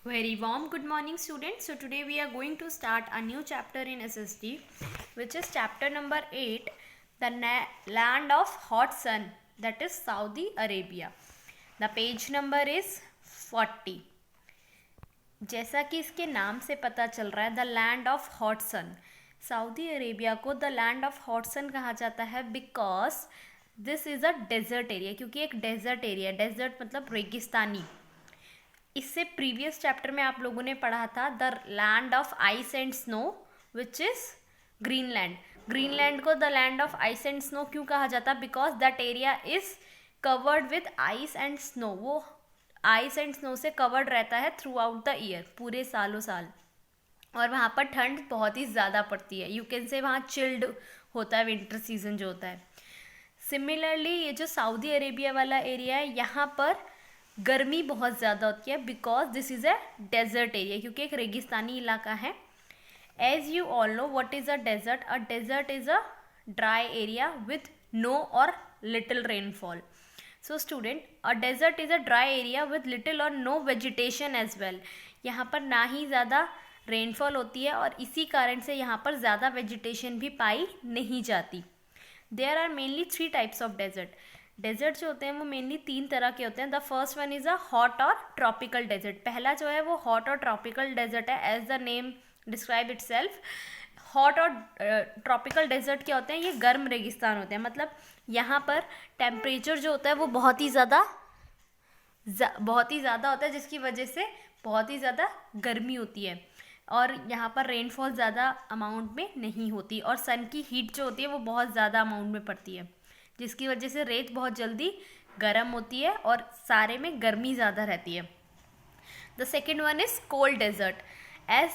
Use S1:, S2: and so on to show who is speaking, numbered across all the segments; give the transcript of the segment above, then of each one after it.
S1: Very warm good morning students. So today we are going to start a new chapter in SST, which is chapter number 8, the land of hot sun, that is Saudi Arabia. The page number is 40. जैसा कि इसके नाम से पता चल रहा है, the land of hot sun, Saudi Arabia को the land of hot sun कहा जाता है because this is a desert area, क्योंकि एक डेजर्ट एरिया, डेजर्ट मतलब रेगिस्तानी। इससे प्रीवियस चैप्टर में आप लोगों ने पढ़ा था the land of ice and snow which is Greenland. Greenland को the land of ice and snow क्यों कहा जाता? Because that area is covered with ice and snow. वो आइस एंड स्नो से कवर्ड रहता है थ्रू आउट द ईयर, पूरे सालों साल, और वहाँ पर ठंड बहुत ही ज़्यादा पड़ती है। यू कैन से वहाँ चिल्ड होता है विंटर सीजन जो होता है। सिमिलरली ये जो सऊदी अरेबिया वाला एरिया है, यहाँ पर गर्मी बहुत ज़्यादा होती है because this is a desert area, क्योंकि एक रेगिस्तानी इलाका है। As you all know what is a desert? A desert is a dry area with no or little rainfall. So student, a desert is a dry area with little और no vegetation as well. यहाँ पर ना ही ज़्यादा rainfall होती है और इसी कारण से यहाँ पर ज़्यादा वेजिटेशन भी पाई नहीं जाती। There are mainly 3 types of desert. Desert जो होते हैं वो मेनली 3 तरह के होते हैं। The first one is a hot और ट्रॉपिकल डेजर्ट। पहला जो है वो हॉट और ट्रॉपिकल डेजर्ट है, as the name describe itself. Hot और ट्रॉपिकल डेजर्ट क्या होते हैं? ये गर्म रेगिस्तान होते हैं, मतलब यहाँ पर टेम्परेचर जो होता है वो बहुत ही ज़्यादा होता है, जिसकी वजह से बहुत ही ज़्यादा गर्मी होती है और यहाँ पर रेनफॉल ज़्यादा अमाउंट में नहीं होती, और सन की हीट जो होती है वो बहुत ज़्यादा अमाउंट में पड़ती है, जिसकी वजह से रेत बहुत जल्दी गर्म होती है और सारे में गर्मी ज़्यादा रहती है। The second one is cold desert. As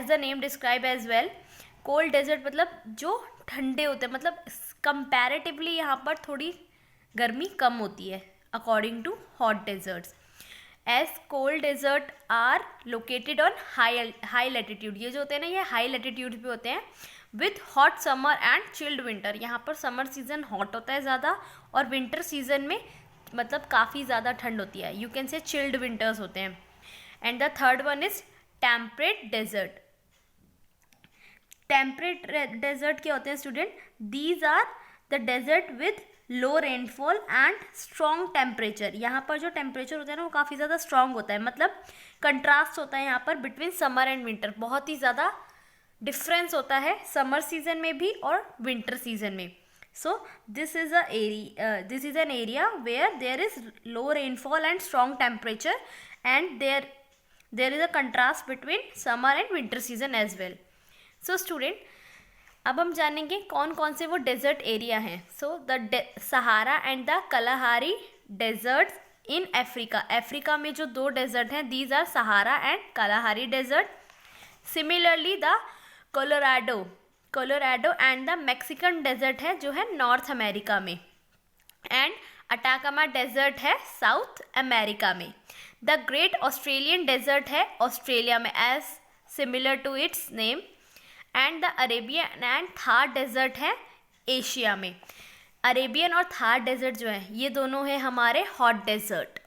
S1: the name describe as well, cold desert मतलब जो ठंडे होते हैं, मतलब कंपैरेटिवली यहाँ पर थोड़ी गर्मी कम होती है according to hot deserts. As cold desert are located on high latitude. ये जो होते हैं ना, ये हाई लैटिट्यूड पे होते हैं with hot summer and chilled winter. यहाँ पर समर सीजन हॉट होता है ज़्यादा और विंटर सीजन में मतलब काफ़ी ज़्यादा ठंड होती है। You can say chilled winters होते हैं। And the third one is temperate desert. Temperate desert क्या होते हैं student? These are the desert with low rainfall and strong temperature. यहाँ पर जो टेम्परेचर होता है ना वो काफ़ी ज़्यादा स्ट्रॉन्ग होता है, मतलब कंट्रास्ट होता है यहाँ पर बिटवीन समर एंड विंटर। बहुत ही ज़्यादा डिफरेंस होता है समर सीजन में भी और विंटर सीजन में। So this is an area where there is low rainfall and strong temperature and there is a contrast between summer and winter season as well. So student, अब हम जानेंगे कौन कौन से वो डेजर्ट एरिया हैं। So the Sahara and the Kalahari deserts in Africa. Africa में जो 2 डेजर्ट हैं, these are Sahara and Kalahari desert. Similarly the Colorado and the Mexican desert है जो है नॉर्थ अमेरिका में, एंड अटाकामा डेजर्ट है South America में। The Great Australian desert है ऑस्ट्रेलिया में, as similar to its name. And the Arabian and Thar desert है Asia में। अरेबियन और थार डेजर्ट जो है ये दोनों हैं हमारे हॉट डेजर्ट।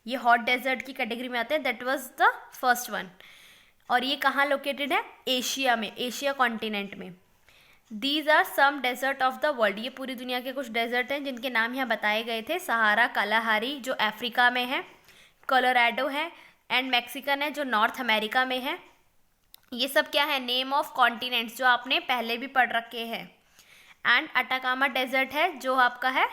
S1: ये हॉट डेजर्ट की कैटेगरी में आते हैं। That was the first one. और ये कहाँ लोकेटेड है? एशिया में, एशिया कॉन्टिनेंट में। These are some desert of the world. ये पूरी दुनिया के कुछ डेजर्ट हैं जिनके नाम यहाँ बताए गए थे। सहारा कलाहारी जो अफ्रीका में है, कोलोराडो है, एंड मैक्सिकन है जो नॉर्थ अमेरिका में है। ये सब क्या है? नेम ऑफ कॉन्टिनेंट्स जो आपने पहले भी पढ़ रखे हैं। एंड अटाकामा डेजर्ट है जो आपका है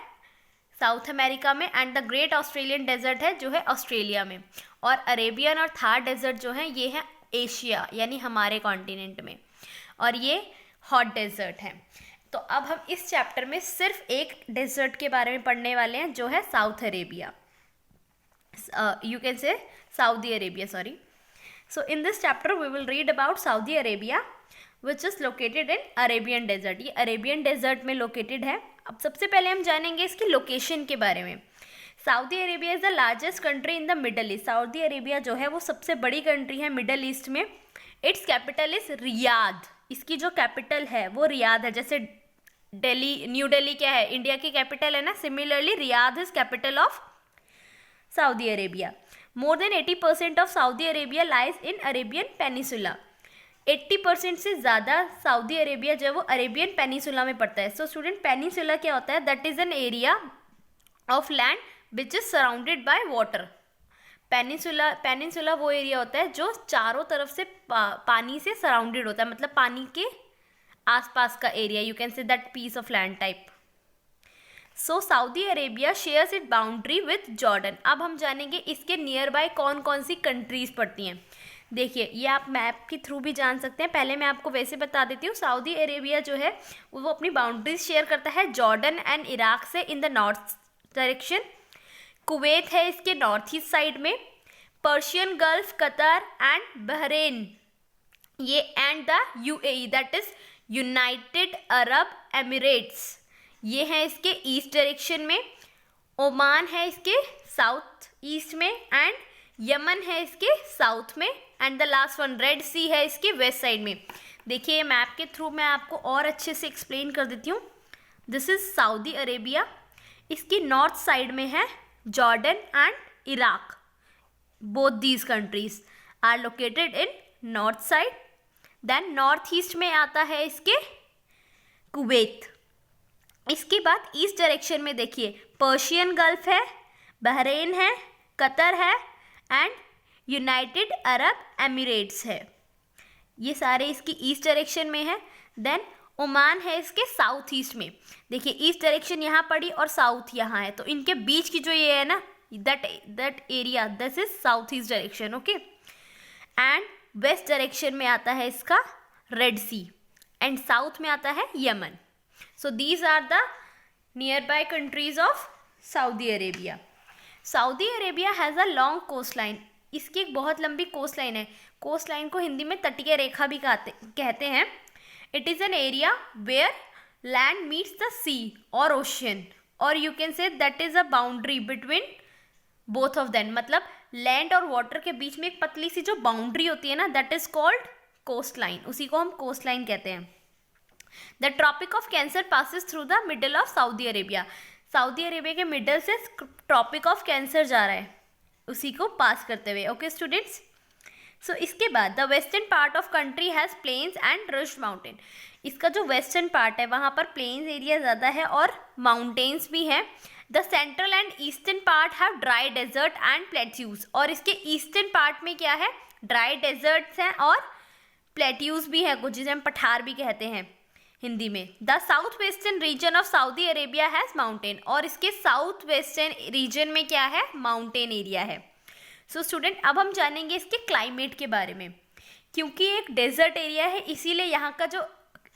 S1: साउथ अमेरिका में, and the Great Australian desert है जो है ऑस्ट्रेलिया में। और अरेबियन और थार डेजर्ट जो हैं ये हैं एशिया यानी हमारे कॉन्टिनेंट में, और ये हॉट डेजर्ट हैं। तो अब हम इस चैप्टर में सिर्फ एक डेजर्ट के बारे में पढ़ने वाले हैं जो है साउथ अरेबिया, यू कैन से Saudi Arabia, sorry. So in this chapter we will read about Saudi Arabia which is located in Arabian Desert. ये अरेबियन डेजर्ट में लोकेटेड है। अब सबसे पहले हम जानेंगे इसकी लोकेशन के बारे में। Saudi Arabia is the largest country in the middle east. Saudi Arabia जो है वो सबसे बड़ी कंट्री है मिडल ईस्ट में। It's capital is Riyadh. इसकी जो कैपिटल है वो रियाद है। जैसे दिल्ली, न्यू दिल्ली क्या है? इंडिया की कैपिटल है ना। Similarly Riyadh is capital of Saudi Arabia. More than 80% of Saudi Arabia lies in Arabian peninsula. 80% से ज़्यादा सऊदी अरेबिया जो है वो अरेबियन पेनिसुला में पड़ता है। सो स्टूडेंट, पेनिसुला क्या होता है? That is an area of land which is surrounded by water. Peninsula वो एरिया होता है जो चारों तरफ से पानी से सराउंडेड होता है, मतलब पानी के आसपास का area, you can say that piece of land type. So Saudi Arabia shares it boundary with Jordan. अब हम जानेंगे इसके नियर बाय कौन कौन सी कंट्रीज पड़ती हैं। देखिए, ये आप मैप के थ्रू भी जान सकते हैं। पहले मैं आपको वैसे बता देती हूँ। सऊदी अरेबिया जो है वो अपनी बाउंड्रीज शेयर करता है जॉर्डन एंड इराक से in the north direction. Kuwait है इसके नॉर्थ ईस्ट साइड में। Persian Gulf, Qatar and Bahrain, ये and the UAE that is United Arab Emirates, ये है इसके ईस्ट डायरेक्शन में। ओमान है इसके साउथ ईस्ट में एंड यमन है इसके साउथ में and the last one Red Sea है इसके वेस्ट साइड में। देखिए, मैप के थ्रू मैं आपको और अच्छे से एक्सप्लेन कर देती हूँ। This is Saudi Arabia. इसकी नॉर्थ साइड में है Jordan and Iraq. Both these countries are located in north side. Then north east में आता है इसके कुवैत। इसके बाद ईस्ट डायरेक्शन में देखिए पर्शियन गल्फ है, बहरेन है, कतर है एंड यूनाइटेड अरब एमिरेट्स है। ये सारे इसकी ईस्ट डायरेक्शन में है। देन ओमान है इसके साउथ ईस्ट में। देखिए, ईस्ट डायरेक्शन यहाँ पड़ी और साउथ यहाँ है, तो इनके बीच की जो ये है ना, that area, this is south east direction, okay. And west direction में आता है इसका रेड सी एंड साउथ में आता है Yemen. So these are the nearby countries of Saudi Arabia. Saudi Arabia has a long coast line. इसकी एक बहुत लंबी कोस्ट लाइन है। कोस्ट लाइन को हिंदी में तटीय रेखा भी कहते हैं। It is an area where land meets the sea or ocean, और you can say that is a boundary between both of them. मतलब लैंड और वाटर के बीच में एक पतली सी जो बाउंड्री होती है ना, that is called coast line. उसी को हम कोस्ट लाइन कहते हैं। The tropic of cancer passes through the middle of Saudi Arabia. Saudi Arabia के मिडल से ट्रॉपिक ऑफ कैंसर जा रहा है, उसी को पास करते हुए, ओके स्टूडेंट्स। सो इसके बाद the western part of country has plains and rugged mountain. इसका जो वेस्टर्न पार्ट है वहाँ पर प्लेन्स एरिया ज़्यादा है और माउंटेन्स भी हैं। The central and eastern part have dry desert and plateaus, और इसके ईस्टर्न पार्ट में क्या है? ड्राई डेजर्ट्स हैं और प्लेट्यूज भी हैं, कुछ जिसे हम पठार भी कहते हैं हिंदी में। The south western region of Saudi Arabia has mountain, और इसके साउथ वेस्टर्न रीजन में क्या है? माउंटेन एरिया है। सो स्टूडेंट, अब हम जानेंगे इसके क्लाइमेट के बारे में। क्योंकि एक डेजर्ट एरिया है, इसीलिए यहाँ का जो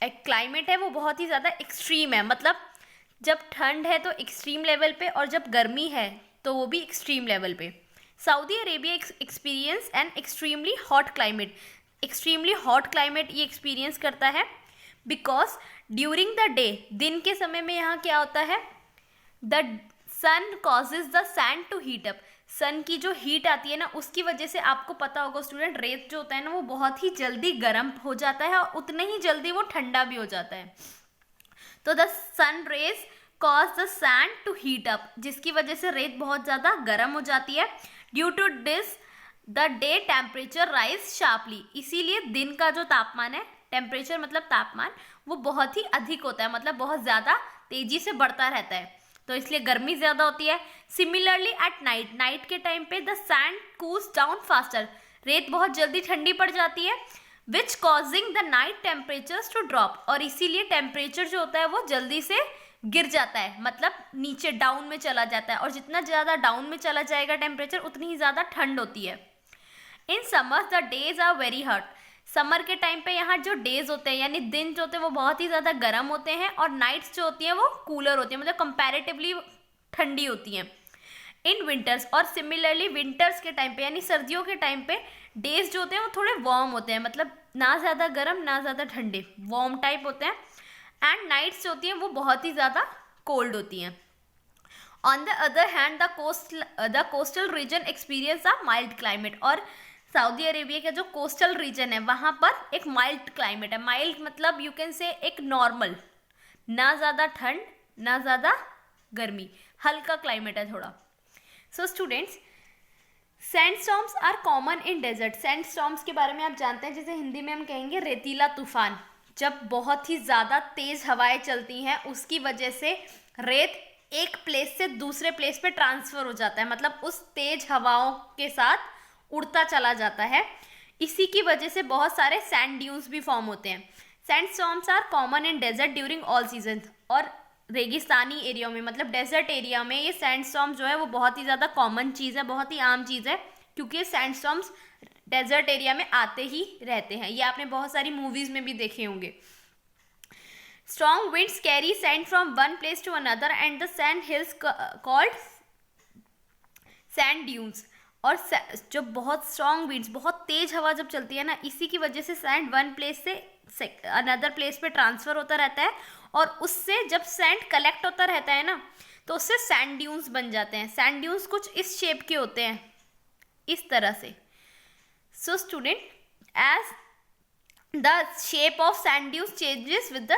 S1: क्लाइमेट है वो बहुत ही ज़्यादा एक्सट्रीम है। मतलब जब ठंड है तो एक्सट्रीम लेवल पे, और जब गर्मी है तो वो भी एक्सट्रीम लेवल पे। Saudi Arabia experience an extremely hot climate. Extremely hot climate ये एक्सपीरियंस करता है बिकॉज ड्यूरिंग द डे, दिन के समय में यहाँ क्या होता है? The sun causes the sand to heat up. Sun की जो हीट आती है ना, उसकी वजह से आपको पता होगा स्टूडेंट, रेत जो होता है ना वो बहुत ही जल्दी गर्म हो जाता है और उतने ही जल्दी वो ठंडा भी हो जाता है। तो the sun rays cause the sand to heat up, जिसकी वजह से रेत बहुत ज़्यादा गर्म हो जाती है। Due to this the day temperature rise sharply. इसीलिए दिन का जो तापमान है, टेम्परेचर मतलब तापमान, वो बहुत ही अधिक होता है, मतलब बहुत ज़्यादा तेजी से बढ़ता रहता है, तो इसलिए गर्मी ज़्यादा होती है। सिमिलरली एट नाइट, नाइट के टाइम पे the sand cools down faster. रेत बहुत जल्दी ठंडी पड़ जाती है, which causing the night temperatures to drop, और इसीलिए टेम्परेचर जो होता है वो जल्दी से गिर जाता है, मतलब नीचे डाउन में चला जाता है, और जितना ज़्यादा डाउन में चला जाएगा टेम्परेचर उतनी ही ज़्यादा ठंड होती है। In summers the days are very hot. Summer के टाइम पे यहाँ जो डेज होते हैं यानी दिन जो होते हैं वो बहुत ही ज़्यादा गर्म होते हैं, और नाइट्स जो होती हैं वो कूलर होती हैं, मतलब कंपैरेटिवली ठंडी होती हैं। इन विंटर्स, और सिमिलरली विंटर्स के टाइम पे यानी सर्दियों के टाइम पे डेज जो होते हैं वो थोड़े वार्म होते हैं, मतलब ना ज़्यादा गर्म ना ज़्यादा ठंडे, वार्म टाइप होते हैं। एंड नाइट्स जो होती हैं वो बहुत ही ज़्यादा कोल्ड होती हैं। On the other hand the coastal region experience a mild climate, और सऊदी अरेबिया का जो कोस्टल रीजन है वहाँ पर एक माइल्ड क्लाइमेट है। माइल्ड मतलब यू कैन से एक नॉर्मल, ना ज़्यादा ठंड ना ज़्यादा गर्मी, हल्का क्लाइमेट है थोड़ा। So students, sandstorms are common in desert. Sandstorms के बारे में आप जानते हैं, जैसे हिंदी में हम कहेंगे रेतीला तूफान। जब बहुत ही ज़्यादा तेज़ हवाएं चलती हैं उसकी वजह से रेत एक प्लेस से दूसरे प्लेस पे ट्रांसफ़र हो जाता है, मतलब उस तेज हवाओं के साथ उड़ता चला जाता है। इसी की वजह से बहुत सारे सैंड ड्यून्स भी फॉर्म होते हैं। Sandstorms are common in desert during all season. और रेगिस्तानी एरिया में, मतलब डेजर्ट एरिया में, ये सैंडस्टॉर्म जो है वो बहुत ही ज़्यादा कॉमन चीज़ है, बहुत ही आम चीज़ है, क्योंकि ये सैंडस्टॉर्म्स डेजर्ट एरिया में आते ही रहते हैं। ये आपने बहुत सारी मूवीज़ में भी देखे होंगे। Strong winds carry sand from one place to another and the sand hills called sand dunes. और जो बहुत स्ट्रॉन्ग विंड्स, बहुत तेज हवा जब चलती है ना, इसी की वजह से सैंड वन प्लेस से अनदर प्लेस पे ट्रांसफ़र होता रहता है, और उससे जब सैंड कलेक्ट होता रहता है ना, तो उससे सैंड ड्यून्स बन जाते हैं। सैंड ड्यून्स कुछ इस शेप के होते हैं, इस तरह से। So student, as the shape of sand dunes changes with the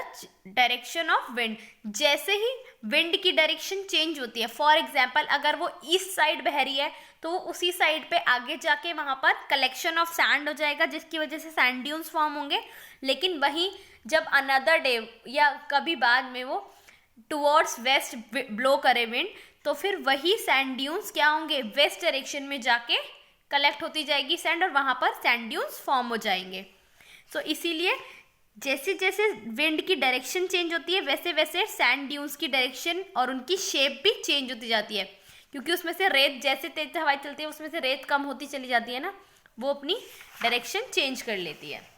S1: direction of wind. जैसे ही विंड की डायरेक्शन चेंज होती है, फॉर एग्जाम्पल अगर वो ईस्ट साइड बह रही है तो वो उसी साइड पे आगे जाके वहाँ पर कलेक्शन ऑफ सैंड हो जाएगा, जिसकी वजह से सैंड ड्यून्स फॉर्म होंगे। लेकिन वहीं जब अनदर डे या कभी बाद में वो टुवर्ड्स वेस्ट ब्लो करे विंड, तो फिर वही सैंड ड्यून्स क्या होंगे, वेस्ट डायरेक्शन में जाके कलेक्ट होती जाएगी सैंड, और वहाँ पर सैंड ड्यून्स फॉर्म हो जाएंगे। सो इसीलिए जैसे जैसे विंड की डायरेक्शन चेंज होती है, वैसे वैसे सैंड ड्यून्स की डायरेक्शन और उनकी शेप भी चेंज होती जाती है, क्योंकि उसमें से रेत, जैसे तेज हवाएं चलती है उसमें से रेत कम होती चली जाती है ना, वो अपनी डायरेक्शन चेंज कर लेती है।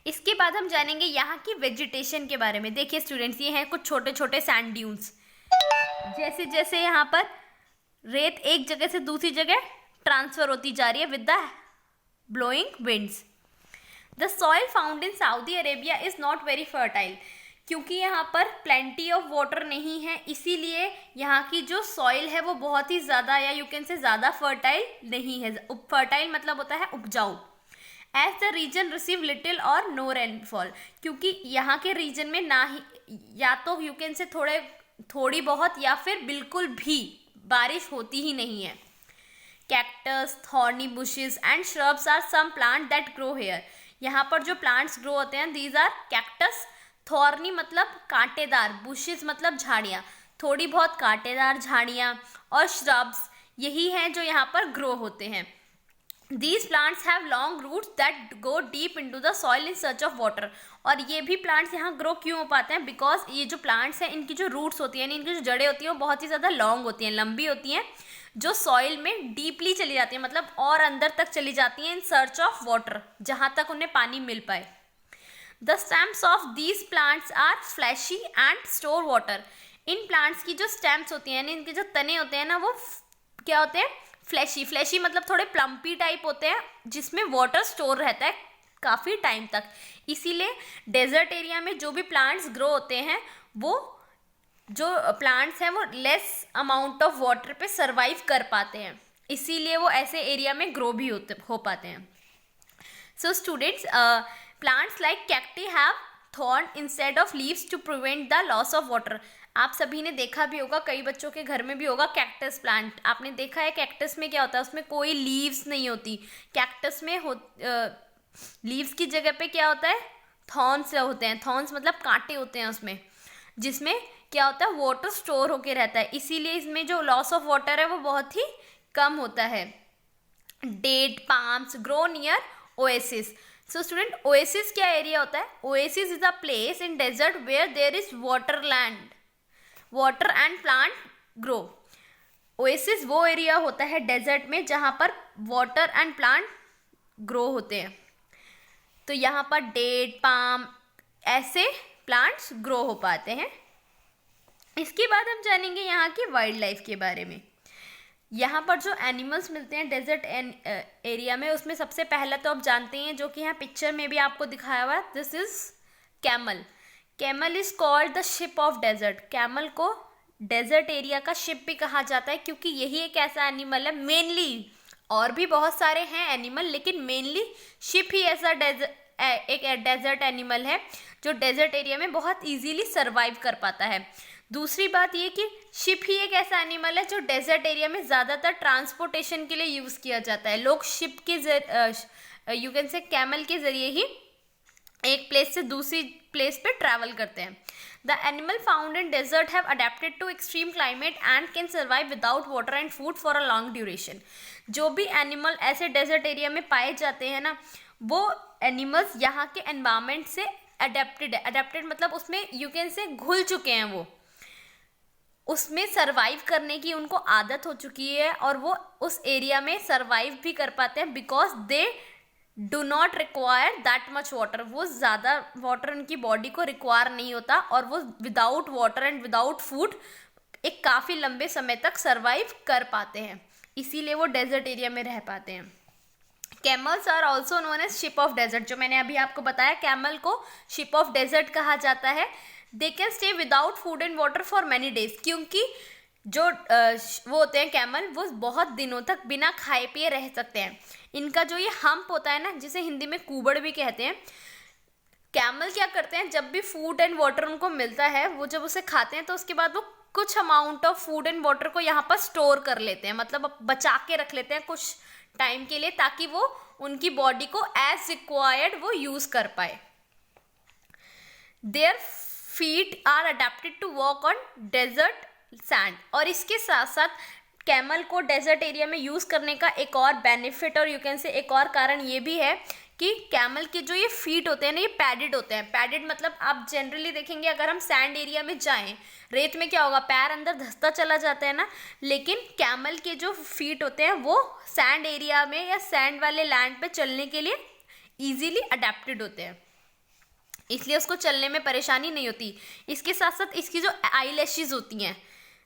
S1: इसके बाद हम जानेंगे यहाँ की वेजिटेशन के बारे में। देखिए स्टूडेंट्स, ये हैं कुछ छोटे छोटे सैंड ड्यून्स। जैसे जैसे यहाँ पर रेत एक जगह से दूसरी जगह ट्रांसफर होती जा रही है with the blowing winds. The soil found in Saudi Arabia is not very fertile. क्योंकि यहाँ पर प्लेंटी ऑफ वाटर नहीं है, इसीलिए यहाँ की जो सॉइल है वो बहुत ही ज़्यादा, या यू कैन से ज़्यादा फर्टाइल नहीं है। फर्टाइल मतलब होता है उपजाऊ। As the region receive little और नो रेनफॉल। क्योंकि यहाँ के रीजन में ना ही, या तो यू कैन से थोड़ी बहुत या फिर बिल्कुल भी बारिश होती ही नहीं है। Cactus, thorny bushes and shrubs are some plant that grow here. यहाँ पर जो प्लांट्स ग्रो होते हैं, दीज आर कैक्टस। थॉर्नी मतलब कांटेदार, बुशेस मतलब झाड़ियाँ, थोड़ी बहुत कांटेदार झाड़ियाँ, और श्रब्स यही हैं जो यहाँ पर ग्रो होते हैं। These plants have long roots that go deep into the soil in search of water। और ये भी प्लांट्स यहाँ ग्रो क्यों हो पाते हैं, बिकॉज ये जो प्लांट्स हैं इनकी जो रूट्स होती हैं, इनकी जो जड़ें होती हैं वो बहुत ही ज़्यादा लॉन्ग होती हैं, लंबी होती हैं, जो सॉइल में डीपली चली जाती हैं, मतलब और अंदर तक चली जाती हैं इन सर्च ऑफ वाटर, जहाँ तक उन्हें पानी मिल पाए। The stems of these plants are fleshy and store water. इन प्लांट्स की जो स्टेम्स होती हैं, इनके जो तने होते हैं ना, वो क्या होते हैं, फ्लैशी। फ्लैशी मतलब थोड़े प्लम्पी टाइप होते हैं, जिसमें वाटर स्टोर रहता है काफ़ी टाइम तक। इसीलिए डेजर्ट एरिया में जो भी प्लांट्स ग्रो होते हैं, वो जो प्लांट्स हैं वो लेस अमाउंट ऑफ वाटर पे सरवाइव कर पाते हैं, इसीलिए वो ऐसे एरिया में ग्रो भी हो पाते हैं। So students, plants like cacti have thorn instead of leaves to prevent the loss of water. आप सभी ने देखा भी होगा, कई बच्चों के घर में भी होगा कैक्टस प्लांट। आपने देखा है कैक्टस में क्या होता है, उसमें कोई लीव्स नहीं होती। कैक्टस में लीव्स की जगह पे क्या होता है, थॉर्न्स होते हैं। थॉर्न्स मतलब कांटे होते हैं उसमें, जिसमें क्या होता है, वाटर स्टोर होके रहता है, इसीलिए इसमें जो लॉस ऑफ वाटर है वो बहुत ही कम होता है। Date palms grow near oasis. So student, oasis क्या एरिया होता है, oasis is a place in desert where there is water and plant grow. Oasis वो एरिया होता है डेजर्ट में जहाँ पर वाटर एंड प्लांट ग्रो होते हैं। तो यहाँ पर डेट, पाम ऐसे प्लांट्स ग्रो हो पाते हैं। इसके बाद हम जानेंगे यहाँ की वाइल्ड लाइफ के बारे में। यहाँ पर जो एनिमल्स मिलते हैं डेजर्ट एरिया में, उसमें सबसे पहला तो आप जानते हैं, जो कि यहाँ पिक्चर में भी आपको दिखाया हुआ है, this is camel. Camel is called the ship of desert. Camel को डेजर्ट एरिया का शिप भी कहा जाता है, क्योंकि यही एक ऐसा एनिमल है, मेनली और भी बहुत सारे हैं एनिमल, लेकिन मेनली शिप ही ऐसा एक डेजर्ट एनिमल है जो डेजर्ट एरिया में बहुत इजीली सर्वाइव कर पाता है। दूसरी बात ये कि शिप ही एक ऐसा एनिमल है जो डेजर्ट एरिया में ज़्यादातर ट्रांसपोर्टेशन के लिए यूज़ किया जाता है। लोग शिप के यू कैन से कैमल के ज़रिए ही एक प्लेस से दूसरी प्लेस पे ट्रैवल करते हैं। The animal found in desert have adapted to extreme climate and can survive without water and food for a long duration. जो भी एनिमल ऐसे डेजर्ट एरिया में पाए जाते हैं ना, वो एनिमल्स यहाँ के एनवायरमेंट से अडेप्टेड है। अडेप्टेड मतलब उसमें यू कैन से घुल चुके हैं, वो उसमें सरवाइव करने की उनको आदत हो चुकी है और वो उस एरिया में सरवाइव भी कर पाते हैं because they do not require that much water. वो ज़्यादा वाटर उनकी बॉडी को रिक्वायर नहीं होता और वो without water and without food एक काफ़ी लंबे समय तक सरवाइव कर पाते हैं, इसीलिए वो डेजर्ट एरिया में रह पाते हैं। Camels are also known as ship of desert. जो मैंने अभी आपको बताया, कैमल को शिप ऑफ डेजर्ट कहा जाता है। They can stay without food and water for many days, क्योंकि जो वो होते हैं कैमल, वो बहुत दिनों तक बिना खाए पिए रह सकते हैं। इनका जो ये हम्प होता है ना, जिसे हिंदी में कूबड़ भी कहते हैं, कैमल क्या करते हैं, जब भी फूड एंड वाटर उनको मिलता है, वो जब उसे खाते हैं तो उसके बाद वो कुछ amount of food and water को यहाँ पर स्टोर कर लेते हैं, मतलब बचा के रख लेते हैं कुछ टाइम के लिए, ताकि वो उनकी बॉडी को एज रिक्वायर्ड वो यूज कर पाए। Their feet are adapted to walk on desert sand. और इसके साथ साथ कैमल को डेजर्ट एरिया में यूज़ करने का एक और बेनिफिट और यू कैन से एक और कारण ये भी है कि कैमल के जो ये फीट होते हैं ना, ये पैडेड होते हैं। पैडेड मतलब आप जनरली देखेंगे अगर हम सैंड एरिया में जाएं, रेत में क्या होगा, पैर अंदर धंसता चला जाता है ना, लेकिन कैमल के जो फीट होते हैं वो सैंड एरिया में या सैंड वाले लैंड पे चलने के लिए ईजीली अडेप्टेड होते हैं, इसलिए उसको चलने में परेशानी नहीं होती। इसके साथ साथ इसकी जो आईलैशेस होती हैं,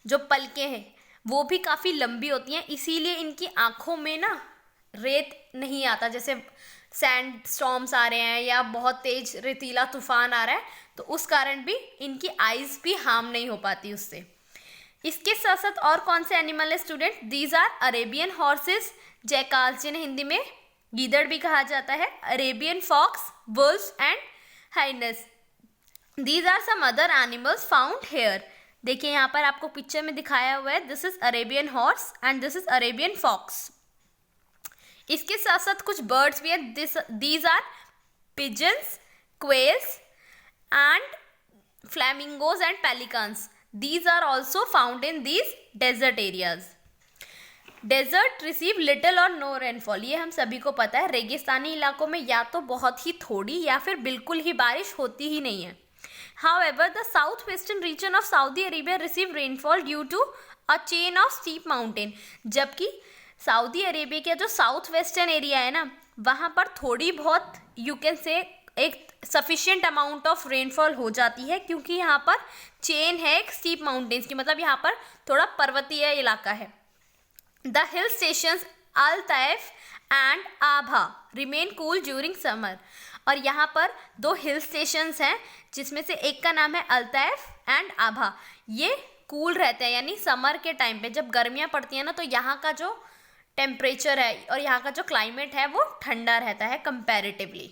S1: जो पलकें हैं, वो भी काफ़ी लंबी होती हैं, इसीलिए इनकी आँखों में ना रेत नहीं आता। जैसे सैंड स्टॉर्म्स आ रहे हैं या बहुत तेज रेतीला तूफान आ रहा है, तो उस कारण भी इनकी आइज़ भी हार्म नहीं हो पाती उससे। इसके साथ साथ और कौन से एनिमल है student? These are Arabian horses, jackals, जिन्हें हिंदी में गीदड़ भी कहा जाता है, Arabian fox, wolves and hyenas. These are some other animals found here. देखिए यहाँ पर आपको पिक्चर में दिखाया हुआ है, this is Arabian horse and this is Arabian fox. इसके साथ साथ कुछ बर्ड्स भी हैं, these are pigeons, quails and flamingos and pelicans. These are also found in these desert areas. Desert receive little और नो रेनफॉल, ये हम सभी को पता है। रेगिस्तानी इलाकों में या तो बहुत ही थोड़ी या फिर बिल्कुल ही बारिश होती ही नहीं है। However, the southwestern region of Saudi Arabia receive rainfall due to a chain of steep mountain. जबकि सऊदी अरेबिया का जो साउथ वेस्टर्न एरिया है ना, वहाँ पर थोड़ी बहुत यू कैन से एक सफिशिएंट अमाउंट ऑफ रेनफॉल हो जाती है, क्योंकि यहाँ पर चेन है एक स्टीप माउंटेन्स की, मतलब यहाँ पर थोड़ा पर्वतीय इलाका है। The hill stations Al Taif and Abha remain cool during summer. और यहाँ पर दो हिल स्टेशंस हैं, जिसमें से एक का नाम है अल्तैफ एंड आभा। ये कूल रहते हैं, यानी समर के टाइम पे जब गर्मियाँ पड़ती हैं ना, तो यहाँ का जो टेम्परेचर है और यहाँ का जो क्लाइमेट है वो ठंडा रहता है कंपैरेटिवली।